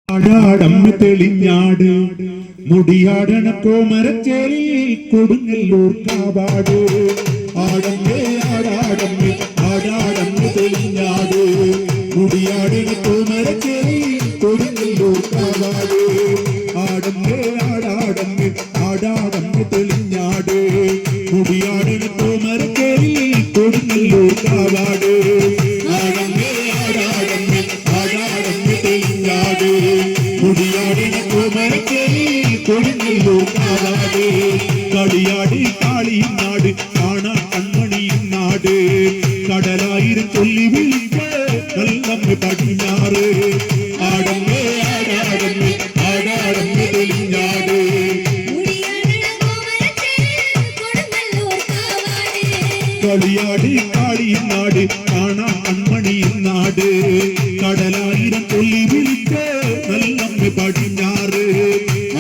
ആടാടം തെളിഞ്ഞാട് മുടിയാടണ കോമരച്ചേരി കൊടുങ്ങല്ലൂർ കാവാട് ആടമ്മേ ആടാടമ്മേ ആടാടം തെളിഞ്ഞാട് മുടിയാടണ കോമരച്ചേരി കൊടുങ്ങല്ലൂർ കാവാട് ആടമ്മേ ആടാടമ്മേ ആടാടം തെളിഞ്ഞാട് മുടിയാടണ കോമരച്ചേരി കൊടുങ്ങല്ലൂർ കാവാട് ആടമ്മേ ആടാടമ്മേ ആടാടം തെളിഞ്ഞാട് മുടിയാടിന കോമരച്ചേരി കൊടുങ്ങല്ലൂർ കാവാട് കളിയാടി കാളിയും നാട് കാണാൻ കൺമണിയും നാട് കടലായിരം ചൊല്ലി വിളിക്ക കല്ലമ്മ പടിഞ്ഞാറ് ആടമ്മേ ആടാടമ്മേ ആടാടമ്മ തെളിഞ്ഞാട് കളിയാടി കാളിയും നാട് കാണാൻ കൺമണിയും നാട് കടലായിരം ചൊല്ലി വിളിക്ക കല്ലമ്മ പടിഞ്ഞാറ്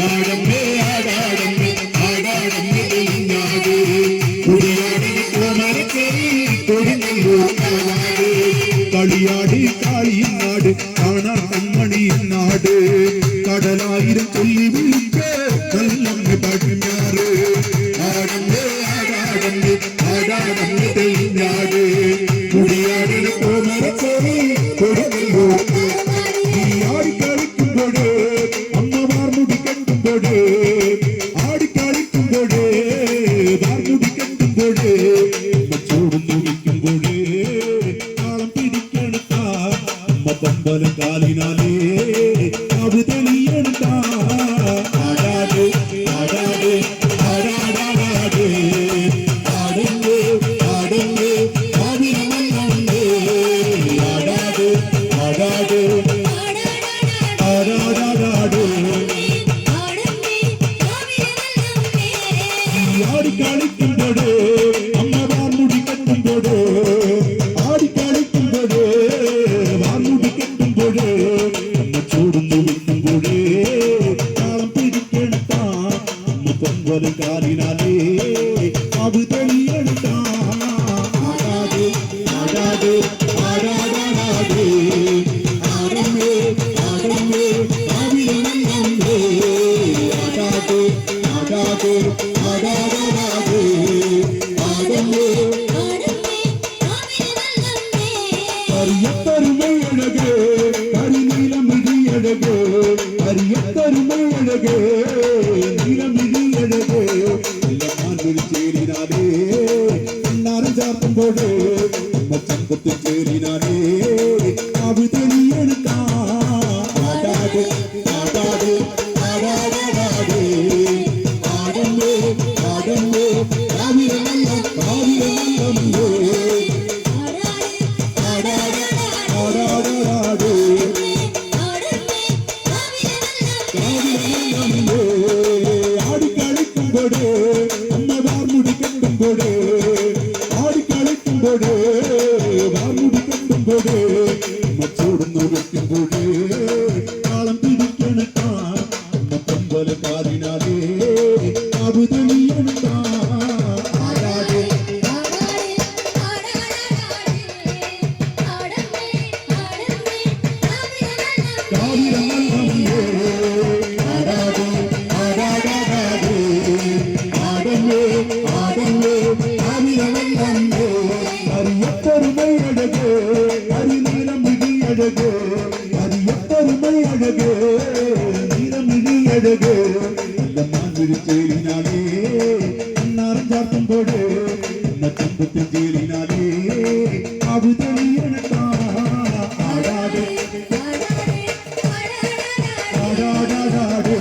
ആടമ്മേ ആടാടമ്മേ ആടാടമ്മ തെളിഞ്ഞാട് മുടിയാടിന കോമരച്ചേരി കൊടുങ്ങല്ലൂർ കാവാട് കളിയാടി കാളിയും നാട് കാണാൻ കൺമണിയും നാട് കടലായിരം ചൊല്ലി വിളിക്ക കല്ലമ്മ പടിഞ്ഞാറ് ആടമ്മേ ആടാടമ്മേ ആടാടമ്മ തെളിഞ്ഞാട് മുടിയാടിന കോമരച്ചേരി കൊടുങ്ങല്ലൂർ ആടിക്കളിക്കുമ്പോഴേ അമ്മമാർ മുടിക്കെട്ടുമ്പോഴേ ആടിക്കളിക്കുമ്പോഴേ മുടിക്കെട്ടുമ്പോഴേ ചൂടും മുടിക്കുമ്പോഴേ താളം പിടിക്കെടുത്ത അമ്മ പമ്പലം കാലിനാലേ അത് തെളിയെടുത്ത ആടാട് ആടാട് ആടാടാടാട് ആടങ്ങേ ആടങ്ങേ ആവിനമല്ലേ ആടാട് ആടാട് ആടിക്കളിക്കുമ്പോഴേ അമ്മമാർ മുടിക്കെട്ടുമ്പോഴേ ആടിക്കളിക്കുമ്പോഴേ മുടിക്കെട്ടുമ്പോഴേ അമ്മ ചൂടും തുളിക്കുമ്പോഴേ താളം പിടിക്കെടുത്ത അമ്മ പൊങ്കലും കാലിനാലേ അത് തെളിയെടുത്ത ആടാട് ആടാട് ആടാടാടാട് ആടമ്മേ ആടമ്മേ ആവിനമല്ലേ ആടാട് ആടാട് ആടാടാടാട് ആടമ്മേ അരിയത്തരുമഴകേ കരിനീലമിഴിയഴകേ അരിയത്തരുമഴകേ നീലമിഴിയഴകേ എല്ലാം വിളിച്ചേരിനാലേ എന്നാരും ചാർത്തുമ്പോഴേ അമ്മ ചങ്കത്തിൽ ചേരിനാലേ അവ തെളിയെടുത്ത ആടാട് ആടാട് ആടാടാടാട് ആടമ്മേ ആടമ്മേ ആവിനമല്ലേ ആവിനമല്ലേ ആടാടാടാട് ആവിനമല്ലേ ആടിക്കളിക്കുമ്പോഴേ അമ്മമാർ മുടിക്കെട്ടുമ്പോഴേ ആടിക്കളിക്കുമ്പോഴേ മുടിക്കെട്ടുമ്പോഴേ അമ്മ ചൂടുന്നു വെക്കുമ്പോഴേ താളം പിടിക്കെടുത്ത അമ്മ പൊങ്കല കാലിനാലേ അത് തെളിയെടുത്ത ആടാട് കാവിനമല്ലേ ആടാട് ആടാടാടാട് ആടമ്മേ ആടമ്മേ ആവിനമല്ലേ അരിയത്തരുമഴകേ കരിനീലമിഴിയഴകേ അരിയത്തരുമഴകേ നീലമിഴിയഴകേ എല്ലാം വിളിച്ചേരിനാലേ എന്നാറും ചാർത്തുമ്പോഴേ എന്ന ചമ്പത്തിൽ ചേരിനാലേ അത് തെളിയെടുത്ത ആടാട് ആടാടാടാട്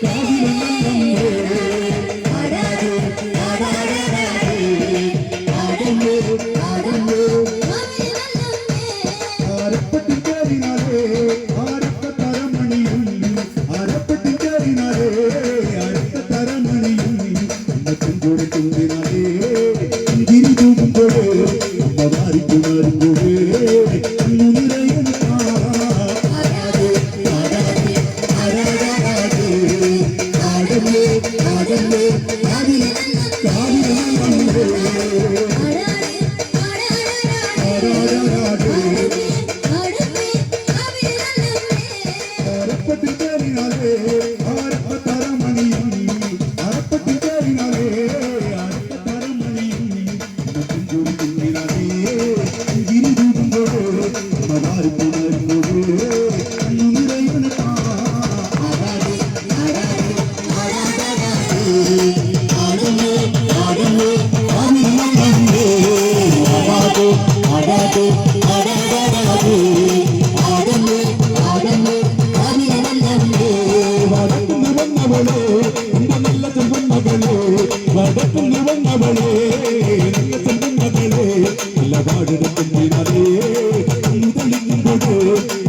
കാവിനമല്ലേ ആടാട് ആടാടാടാട് ആടമ്മേ ആടമ്മേ ആരപ്പട്ടിൻ ചേരിനാലേ ആരപ്പ തരമണിയും ആരപ്പട്ടിൻ ചേരിനാലേ ആരപ്പ തരമണിയും എന്ന ചെഞ്ചോട് ചൂടിനാലേ ആരപ്പ തരമണിയും അരപ്പത്തിൽ കയറിനാലേ അരപ്പ തരമണിയും കുഞ്ഞിനാലേ ഗിരി തൂകുമ്പോഴേ മവാരി പുണരുമ്പോഴേ കണ്ണു നിറയുന്ന ും